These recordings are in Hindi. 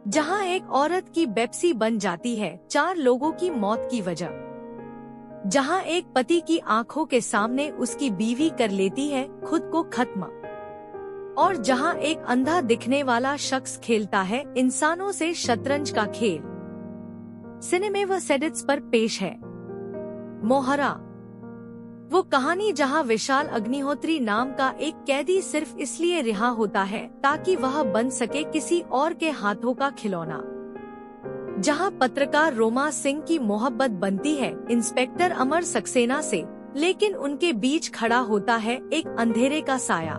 जहां एक औरत की बेप्सी बन जाती है 4 लोगों की मौत की वजह। जहां एक पति की आंखों के सामने उसकी बीवी कर लेती है खुद को खत्म। और जहां एक अंधा दिखने वाला शख्स खेलता है इंसानों से शतरंज का खेल। सिनेमा सेडिट्स पर पेश है मोहरा, वो कहानी जहां विशाल अग्निहोत्री नाम का एक कैदी सिर्फ इसलिए रिहा होता है ताकि वह बन सके किसी और के हाथों का खिलौना। जहां पत्रकार रोमा सिंह की मोहब्बत बनती है इंस्पेक्टर अमर सक्सेना से, लेकिन उनके बीच खड़ा होता है एक अंधेरे का साया।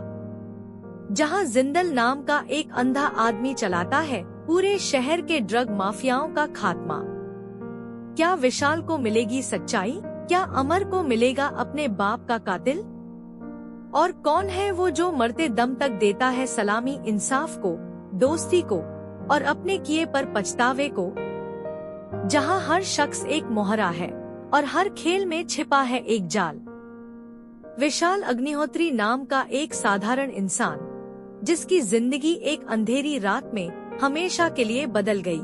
जहां जिंदल नाम का एक अंधा आदमी चलाता है पूरे शहर के ड्रग माफियाओं का खात्मा। क्या विशाल को मिलेगी सच्चाई? क्या अमर को मिलेगा अपने बाप का कातिल? और कौन है वो जो मरते दम तक देता है सलामी इंसाफ को, दोस्ती को और अपने किए पर पछतावे को? जहां हर शख्स एक मोहरा है और हर खेल में छिपा है एक जाल। विशाल अग्निहोत्री नाम का एक साधारण इंसान, जिसकी जिंदगी एक अंधेरी रात में हमेशा के लिए बदल गई।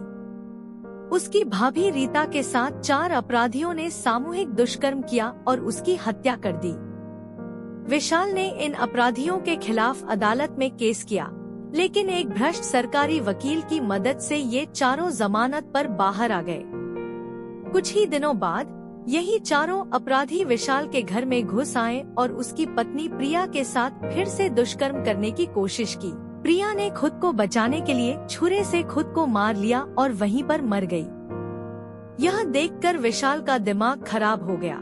उसकी भाभी रीता के साथ 4 अपराधियों ने सामूहिक दुष्कर्म किया और उसकी हत्या कर दी। विशाल ने इन अपराधियों के खिलाफ अदालत में केस किया, लेकिन एक भ्रष्ट सरकारी वकील की मदद से ये चारों जमानत पर बाहर आ गए। कुछ ही दिनों बाद यही चारों अपराधी विशाल के घर में घुस आए और उसकी पत्नी प्रिया के साथ फिर से दुष्कर्म करने की कोशिश की। प्रिया ने खुद को बचाने के लिए छुरे से खुद को मार लिया और वहीं पर मर गई। यह देखकर विशाल का दिमाग खराब हो गया।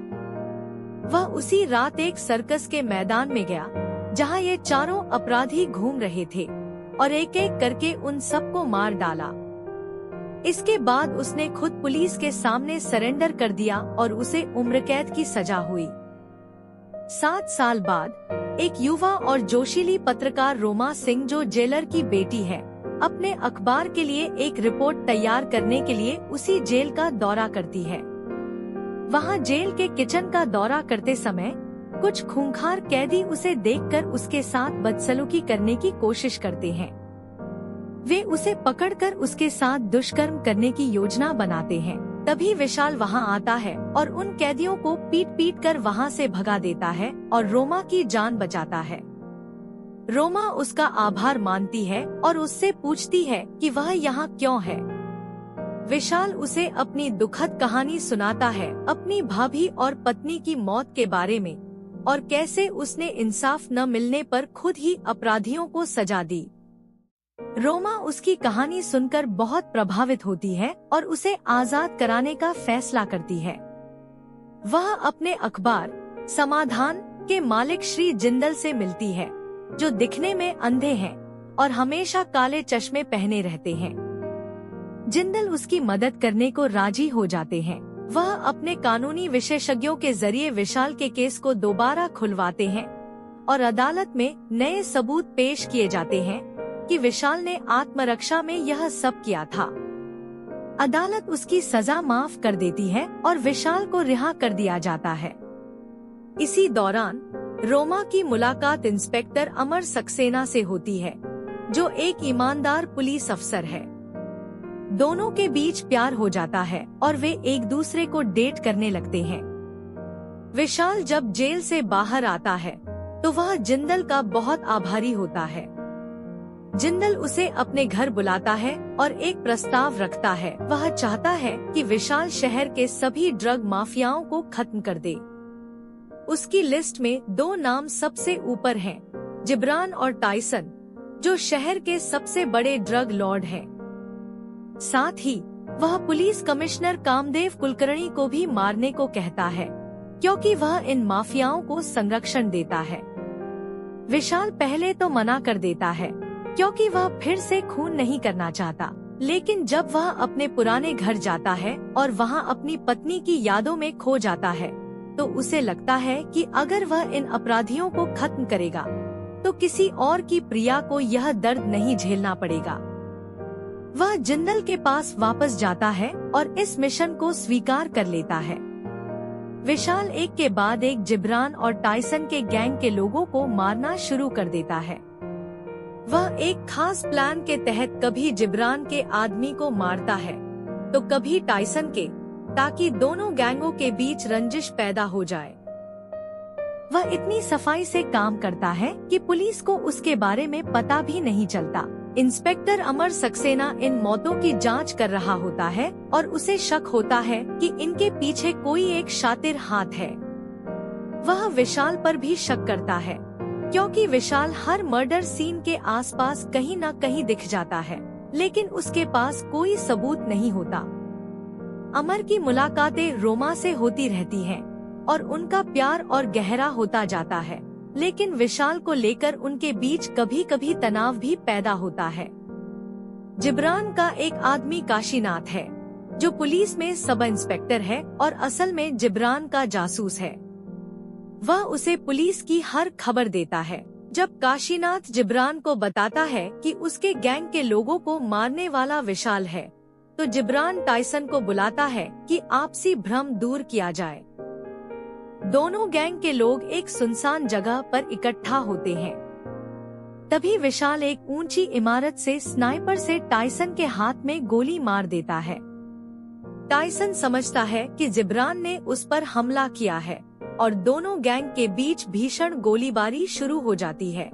वह उसी रात एक सर्कस के मैदान में गया, जहां ये चारों अपराधी घूम रहे थे, और एक एक करके उन सबको मार डाला। इसके बाद उसने खुद पुलिस के सामने सरेंडर कर दिया और उसे उम्र कैद की सजा हुई। 7 साल बाद एक युवा और जोशीली पत्रकार रोमा सिंह, जो जेलर की बेटी है, अपने अखबार के लिए एक रिपोर्ट तैयार करने के लिए उसी जेल का दौरा करती है। वहां जेल के किचन का दौरा करते समय कुछ खूंखार कैदी उसे देखकर उसके साथ बदसलूकी करने की कोशिश करते हैं। वे उसे पकड़कर उसके साथ दुष्कर्म करने की योजना बनाते हैं। तभी विशाल वहां आता है और उन कैदियों को पीट पीट कर वहां से भगा देता है और रोमा की जान बचाता है। रोमा उसका आभार मानती है और उससे पूछती है कि वह यहाँ क्यों है। विशाल उसे अपनी दुखद कहानी सुनाता है, अपनी भाभी और पत्नी की मौत के बारे में, और कैसे उसने इंसाफ न मिलने पर खुद ही अपराधियों को सजा दी। रोमा उसकी कहानी सुनकर बहुत प्रभावित होती है और उसे आजाद कराने का फैसला करती है। वह अपने अखबार समाधान के मालिक श्री जिंदल से मिलती है, जो दिखने में अंधे हैं और हमेशा काले चश्मे पहने रहते हैं। जिंदल उसकी मदद करने को राजी हो जाते हैं। वह अपने कानूनी विशेषज्ञों के जरिए विशाल के केस को दोबारा खुलवाते हैं और अदालत में नए सबूत पेश किए जाते हैं कि विशाल ने आत्मरक्षा में यह सब किया था। अदालत उसकी सजा माफ कर देती है और विशाल को रिहा कर दिया जाता है। इसी दौरान रोमा की मुलाकात इंस्पेक्टर अमर सक्सेना से होती है, जो एक ईमानदार पुलिस अफसर है। दोनों के बीच प्यार हो जाता है और वे एक दूसरे को डेट करने लगते हैं। विशाल जब जेल से बाहर आता है तो वह जिंदल का बहुत आभारी होता है। जिंदल उसे अपने घर बुलाता है और एक प्रस्ताव रखता है। वह चाहता है कि विशाल शहर के सभी ड्रग माफियाओं को खत्म कर दे। उसकी लिस्ट में 2 नाम सबसे ऊपर हैं, जिब्रान और टाइसन, जो शहर के सबसे बड़े ड्रग लॉर्ड हैं। साथ ही वह पुलिस कमिश्नर कामदेव कुलकर्णी को भी मारने को कहता है, क्योंकि वह इन माफियाओं को संरक्षण देता है। विशाल पहले तो मना कर देता है, क्योंकि वह फिर से खून नहीं करना चाहता, लेकिन जब वह अपने पुराने घर जाता है और वहां अपनी पत्नी की यादों में खो जाता है, तो उसे लगता है कि अगर वह इन अपराधियों को खत्म करेगा तो किसी और की प्रिया को यह दर्द नहीं झेलना पड़ेगा। वह जिंदल के पास वापस जाता है और इस मिशन को स्वीकार कर लेता है। विशाल एक के बाद एक जिब्रान और टाइसन के गैंग के लोगों को मारना शुरू कर देता है। वह एक खास प्लान के तहत कभी जिब्रान के आदमी को मारता है तो कभी टाइसन के, ताकि दोनों गैंगों के बीच रंजिश पैदा हो जाए। वह इतनी सफाई से काम करता है कि पुलिस को उसके बारे में पता भी नहीं चलता। इंस्पेक्टर अमर सक्सेना इन मौतों की जांच कर रहा होता है और उसे शक होता है कि इनके पीछे कोई एक शातिर हाथ है। वह विशाल पर भी शक करता है, क्योंकि विशाल हर मर्डर सीन के आसपास कहीं न कहीं दिख जाता है, लेकिन उसके पास कोई सबूत नहीं होता। अमर की मुलाकातें रोमा से होती रहती हैं और उनका प्यार और गहरा होता जाता है, लेकिन विशाल को लेकर उनके बीच कभी कभी तनाव भी पैदा होता है। जिब्रान का एक आदमी काशीनाथ है, जो पुलिस में सब इंस्पेक्टर है और असल में जिब्रान का जासूस है। वह उसे पुलिस की हर खबर देता है। जब काशीनाथ जिब्रान को बताता है कि उसके गैंग के लोगों को मारने वाला विशाल है, तो जिब्रान टाइसन को बुलाता है कि आपसी भ्रम दूर किया जाए। दोनों गैंग के लोग एक सुनसान जगह पर इकट्ठा होते हैं। तभी विशाल एक ऊंची इमारत से स्नाइपर से टाइसन के हाथ में गोली मार देता है। टाइसन समझता है कि जिब्रान ने उस पर हमला किया है और दोनों गैंग के बीच भीषण गोलीबारी शुरू हो जाती है।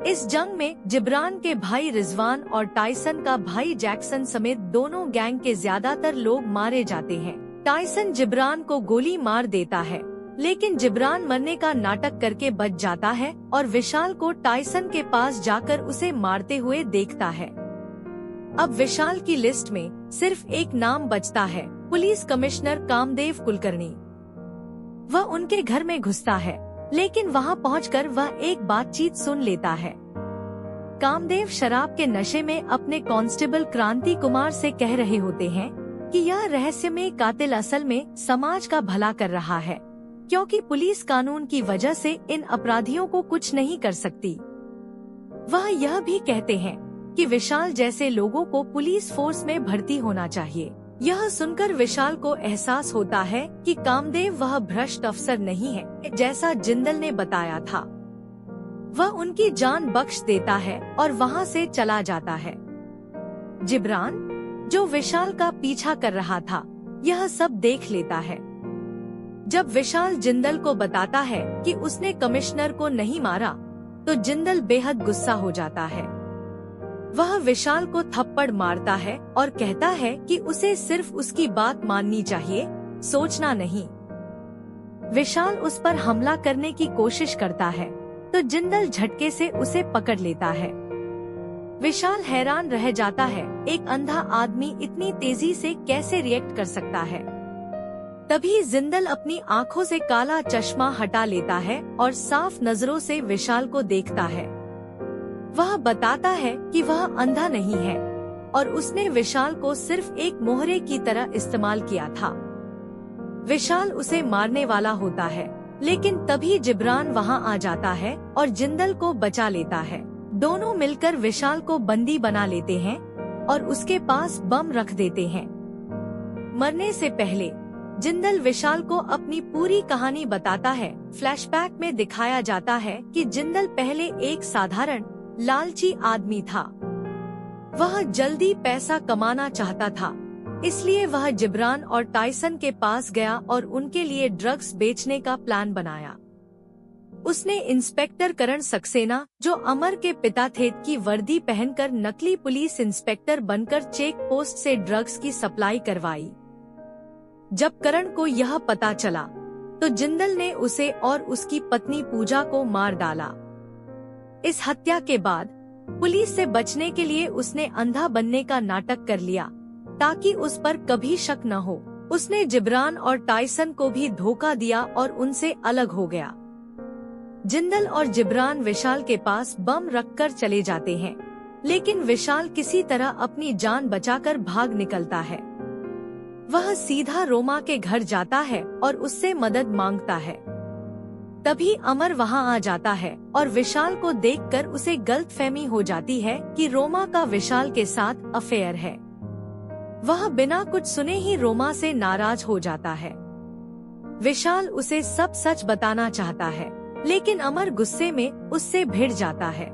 इस जंग में जिब्रान के भाई रिजवान और टाइसन का भाई जैक्सन समेत दोनों गैंग के ज्यादातर लोग मारे जाते हैं। टाइसन जिब्रान को गोली मार देता है, लेकिन जिब्रान मरने का नाटक करके बच जाता है और विशाल को टाइसन के पास जाकर उसे मारते हुए देखता है। अब विशाल की लिस्ट में सिर्फ एक नाम बचता है, पुलिस कमिश्नर कामदेव कुलकर्णी। वह उनके घर में घुसता है, लेकिन वहां पहुंचकर वह एक बातचीत सुन लेता है। कामदेव शराब के नशे में अपने कांस्टेबल क्रांति कुमार से कह रहे होते हैं कि यह रहस्यमय कातिल असल में समाज का भला कर रहा है, क्योंकि पुलिस कानून की वजह से इन अपराधियों को कुछ नहीं कर सकती। वह यह भी कहते हैं कि विशाल जैसे लोगों को पुलिस फोर्स में भर्ती होना चाहिए। यह सुनकर विशाल को एहसास होता है कि कामदेव वह भ्रष्ट अफसर नहीं है जैसा जिंदल ने बताया था। वह उनकी जान बख्श देता है और वहां से चला जाता है। जिब्रान, जो विशाल का पीछा कर रहा था, यह सब देख लेता है। जब विशाल जिंदल को बताता है कि उसने कमिश्नर को नहीं मारा, तो जिंदल बेहद गुस्सा हो जाता है। वह विशाल को थप्पड़ मारता है और कहता है कि उसे सिर्फ उसकी बात माननी चाहिए, सोचना नहीं। विशाल उस पर हमला करने की कोशिश करता है, तो जिंदल झटके से उसे पकड़ लेता है। विशाल हैरान रह जाता है, एक अंधा आदमी इतनी तेजी से कैसे रिएक्ट कर सकता है। तभी जिंदल अपनी आंखों से काला चश्मा हटा लेता है और साफ नजरों से विशाल को देखता है। वह बताता है कि वह अंधा नहीं है और उसने विशाल को सिर्फ एक मोहरे की तरह इस्तेमाल किया था। विशाल उसे मारने वाला होता है, लेकिन तभी जिब्रान वहां आ जाता है और जिंदल को बचा लेता है। दोनों मिलकर विशाल को बंदी बना लेते हैं और उसके पास बम रख देते हैं। मरने से पहले जिंदल विशाल को अपनी पूरी कहानी बताता है। फ्लैशबैक में दिखाया जाता है कि जिंदल पहले एक साधारण लालची आदमी था। वह जल्दी पैसा कमाना चाहता था, इसलिए वह जिब्रान और टाइसन के पास गया और उनके लिए ड्रग्स बेचने का प्लान बनाया। उसने इंस्पेक्टर करण सक्सेना, जो अमर के पिता थे, की वर्दी पहनकर नकली पुलिस इंस्पेक्टर बनकर चेक पोस्ट से ड्रग्स की सप्लाई करवाई। जब करण को यह पता चला, तो जिंदल ने उसे और उसकी पत्नी पूजा को मार डाला। इस हत्या के बाद पुलिस से बचने के लिए उसने अंधा बनने का नाटक कर लिया, ताकि उस पर कभी शक न हो। उसने जिब्रान और टाइसन को भी धोखा दिया और उनसे अलग हो गया। जिंदल और जिब्रान विशाल के पास बम रखकर चले जाते हैं, लेकिन विशाल किसी तरह अपनी जान बचाकर भाग निकलता है। वह सीधा रोमा के घर जाता है और उससे मदद मांगता है। तभी अमर वहां आ जाता है और विशाल को देखकर उसे गलतफहमी हो जाती है कि रोमा का विशाल के साथ अफेयर है। वह बिना कुछ सुने ही रोमा से नाराज हो जाता है। विशाल उसे सब सच बताना चाहता है, लेकिन अमर गुस्से में उससे भिड़ जाता है।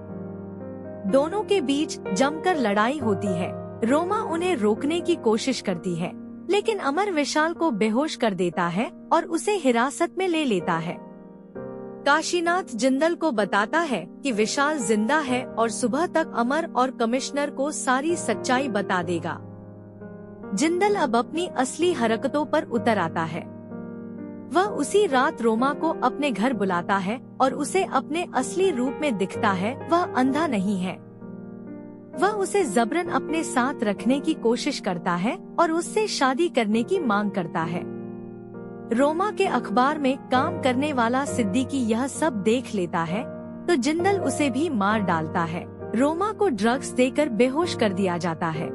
दोनों के बीच जमकर लड़ाई होती है। रोमा उन्हें रोकने की कोशिश करती है, लेकिन अमर विशाल को बेहोश कर देता है और उसे हिरासत में ले लेता है। काशीनाथ जिंदल को बताता है कि विशाल जिंदा है और सुबह तक अमर और कमिश्नर को सारी सच्चाई बता देगा। जिंदल अब अपनी असली हरकतों पर उतर आता है। वह उसी रात रोमा को अपने घर बुलाता है और उसे अपने असली रूप में दिखता है। वह अंधा नहीं है। वह उसे जबरन अपने साथ रखने की कोशिश करता है और उससे शादी करने की मांग करता है। रोमा के अखबार में काम करने वाला सिद्दीकी यह सब देख लेता है तो जिंदल उसे भी मार डालता है। रोमा को ड्रग्स देकर बेहोश कर दिया जाता है।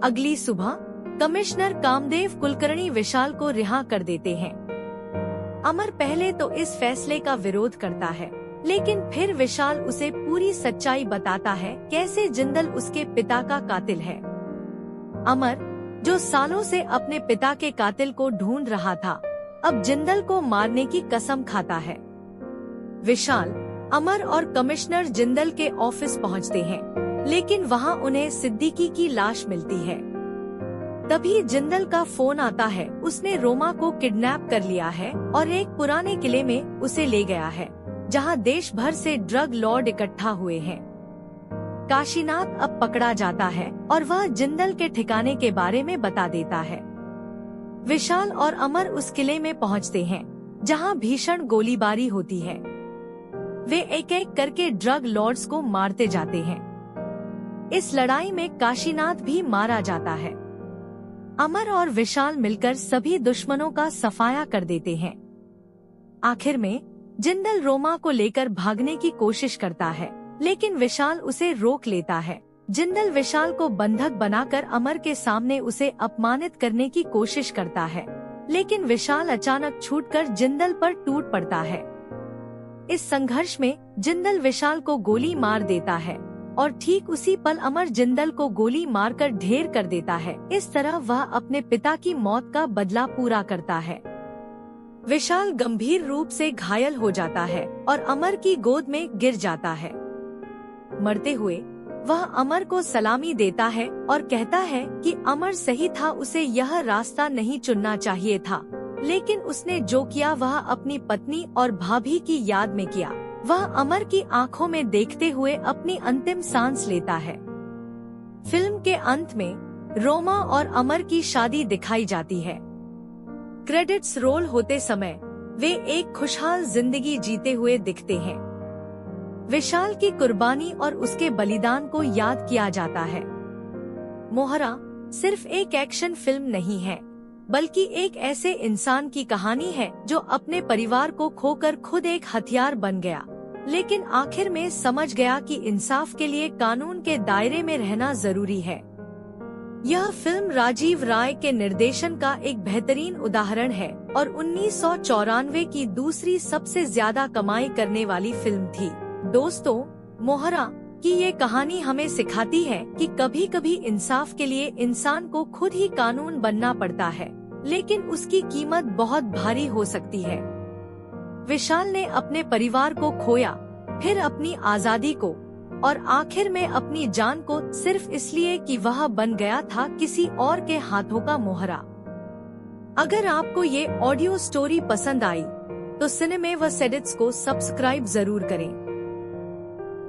अगली सुबह कमिश्नर कामदेव कुलकर्णी विशाल को रिहा कर देते हैं। अमर पहले तो इस फैसले का विरोध करता है, लेकिन फिर विशाल उसे पूरी सच्चाई बताता है, कैसे जिंदल उसके पिता का कातिल है। अमर, जो सालों से अपने पिता के कातिल को ढूंढ रहा था, अब जिंदल को मारने की कसम खाता है। विशाल, अमर और कमिश्नर जिंदल के ऑफिस पहुंचते हैं, लेकिन वहां उन्हें सिद्दीकी की लाश मिलती है। तभी जिंदल का फोन आता है। उसने रोमा को किडनैप कर लिया है और एक पुराने किले में उसे ले गया है, जहां देश भर से ड्रग लॉर्ड इकट्ठा हुए हैं। काशीनाथ अब पकड़ा जाता है और वह जिंदल के ठिकाने के बारे में बता देता है। विशाल और अमर उस किले में पहुंचते हैं, जहां भीषण गोलीबारी होती है। वे एक एक करके ड्रग लॉर्ड्स को मारते जाते हैं। इस लड़ाई में काशीनाथ भी मारा जाता है। अमर और विशाल मिलकर सभी दुश्मनों का सफाया कर देते हैं। आखिर में जिंदल रोमा को लेकर भागने की कोशिश करता है, लेकिन विशाल उसे रोक लेता है। जिंदल विशाल को बंधक बनाकर अमर के सामने उसे अपमानित करने की कोशिश करता है, लेकिन विशाल अचानक छूटकर जिंदल पर टूट पड़ता है। इस संघर्ष में जिंदल विशाल को गोली मार देता है और ठीक उसी पल अमर जिंदल को गोली मारकर ढेर कर देता है। इस तरह वह अपने पिता की मौत का बदला पूरा करता है। विशाल गंभीर रूप से घायल हो जाता है और अमर की गोद में गिर जाता है। मरते हुए वह अमर को सलामी देता है और कहता है कि अमर सही था, उसे यह रास्ता नहीं चुनना चाहिए था, लेकिन उसने जो किया वह अपनी पत्नी और भाभी की याद में किया। वह अमर की आंखों में देखते हुए अपनी अंतिम सांस लेता है। फिल्म के अंत में रोमा और अमर की शादी दिखाई जाती है। क्रेडिट्स रोल होते समय वे एक खुशहाल जिंदगी जीते हुए दिखते हैं। विशाल की कुर्बानी और उसके बलिदान को याद किया जाता है। मोहरा सिर्फ एक एक्शन फिल्म नहीं है, बल्कि एक ऐसे इंसान की कहानी है जो अपने परिवार को खोकर खुद एक हथियार बन गया, लेकिन आखिर में समझ गया कि इंसाफ के लिए कानून के दायरे में रहना जरूरी है। यह फिल्म राजीव राय के निर्देशन का एक बेहतरीन उदाहरण है और 1994 की दूसरी सबसे ज्यादा कमाई करने वाली फिल्म थी। दोस्तों, मोहरा की ये कहानी हमें सिखाती है कि कभी कभी इंसाफ के लिए इंसान को खुद ही कानून बनना पड़ता है, लेकिन उसकी कीमत बहुत भारी हो सकती है। विशाल ने अपने परिवार को खोया, फिर अपनी आजादी को और आखिर में अपनी जान को, सिर्फ इसलिए कि वह बन गया था किसी और के हाथों का मोहरा। अगर आपको ये ऑडियो स्टोरी पसंद आई तो सिनेमे व सेडिट्स को सब्सक्राइब जरूर करें,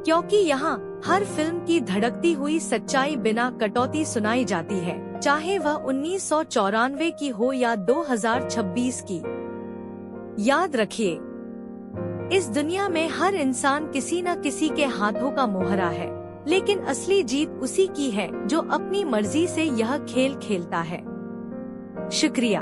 क्योंकि यहाँ हर फिल्म की धड़कती हुई सच्चाई बिना कटौती सुनाई जाती है, चाहे वह 1994 की हो या 2026 की। याद रखिए, इस दुनिया में हर इंसान किसी न किसी के हाथों का मोहरा है, लेकिन असली जीत उसी की है जो अपनी मर्जी से यह खेल खेलता है। शुक्रिया।